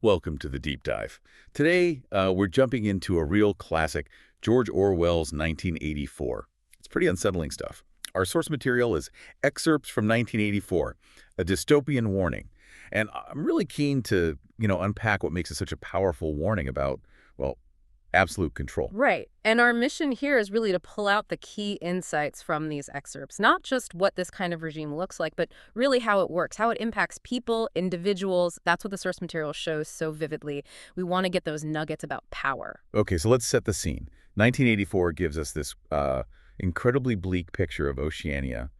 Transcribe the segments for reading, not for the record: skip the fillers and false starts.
Welcome to the deep dive. Today, we're jumping into a real classic, George Orwell's 1984. It's pretty unsettling stuff. Our source material is excerpts from 1984, a dystopian warning. And I'm really keen to, unpack what makes it such a powerful warning about, well, absolute control. Right. And our mission here is really to pull out the key insights from these excerpts, not just what this kind of regime looks like, but really how it works, how it impacts people, individuals. That's what the source material shows so vividly. We want to get those nuggets about power. Okay, so let's set the scene. 1984 gives us this incredibly bleak picture of Oceania,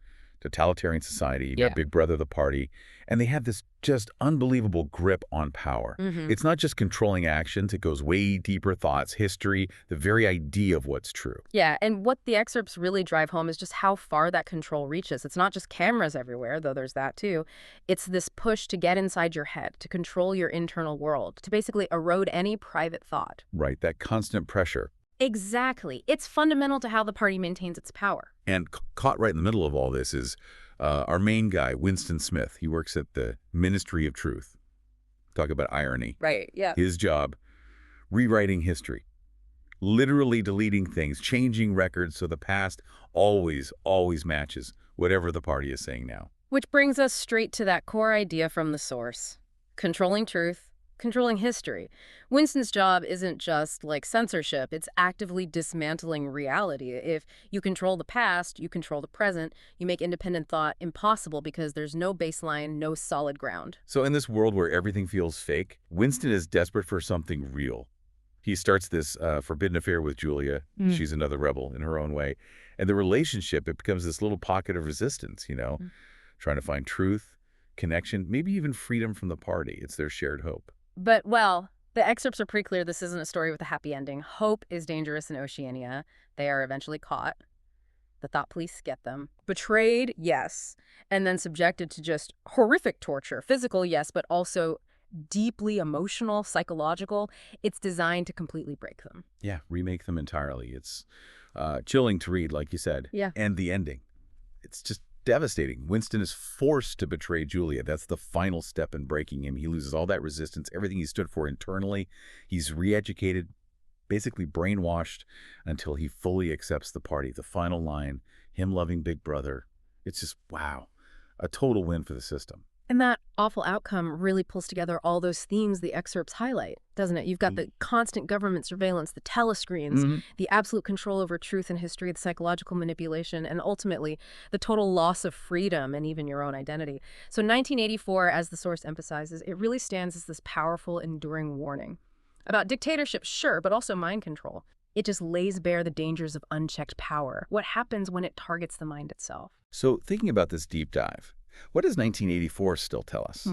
totalitarian society. You got Yeah. Big Brother, the party, and they have this just unbelievable grip on power. It's not just controlling actions. It goes way deeper thoughts, history, the very idea of what's true. Yeah, and what the excerpts really drive home is just how far that control reaches. It's not just cameras everywhere, though there's that too. It's this push to get inside your head, to control your internal world, to basically erode any private thought. Right, that constant pressure. Exactly. It's fundamental to how the party maintains its power. And caught right in the middle of all this is our main guy, Winston Smith. He works at the Ministry of Truth. Talk about irony. Right, yeah. His job, rewriting history, literally deleting things, changing records so the past always, always matches whatever the party is saying now. Which brings us straight to that core idea from the source. Controlling truth, controlling history. Winston's job isn't just like censorship, it's actively dismantling reality. If you control the past, you control the present, you make independent thought impossible because there's no baseline, no solid ground. So in this world where everything feels fake, Winston is desperate for something real. He starts this forbidden affair with Julia. She's another rebel in her own way. And the relationship, it becomes this little pocket of resistance, trying to find truth, connection, maybe even freedom from the party. It's their shared hope. But, well, the excerpts are pretty clear this isn't a story with a happy ending. Hope is dangerous in Oceania. They are eventually caught. The thought police get them. Betrayed, yes. And then subjected to just horrific torture. Physical, yes, but also deeply emotional, psychological. It's designed to completely break them. Yeah, remake them entirely. It's chilling to read, like you said. Yeah. And the ending. It's just devastating. Winston is forced to betray Julia. That's the final step in breaking him. He loses all that resistance, everything he stood for internally. He's re-educated, basically brainwashed, until he fully accepts the party. The final line, him loving Big Brother. It's just, wow, a total win for the system. And that awful outcome really pulls together all those themes the excerpts highlight, doesn't it? You've got the constant government surveillance, the telescreens, the absolute control over truth and history, the psychological manipulation, and ultimately the total loss of freedom and even your own identity. So 1984, as the source emphasizes, it really stands as this powerful, enduring warning. About dictatorship, sure, but also mind control. It just lays bare the dangers of unchecked power, what happens when it targets the mind itself. So thinking about this deep dive, what does 1984 still tell us?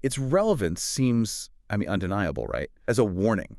Its relevance seems, undeniable, right? As a warning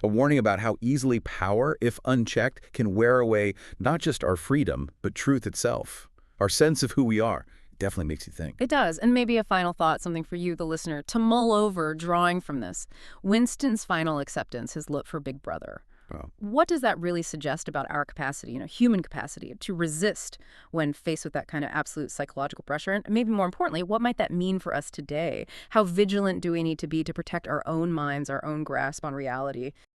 about how easily power, if unchecked, can wear away not just our freedom, but truth itself, our sense of who we are. It definitely makes you think. It does. And maybe a final thought, something for you, the listener, to mull over drawing from this. Winston's final acceptance, his look for Big Brother. Wow. What does that really suggest about our capacity, human capacity to resist when faced with that kind of absolute psychological pressure? And maybe more importantly, what might that mean for us today? How vigilant do we need to be to protect our own minds, our own grasp on reality?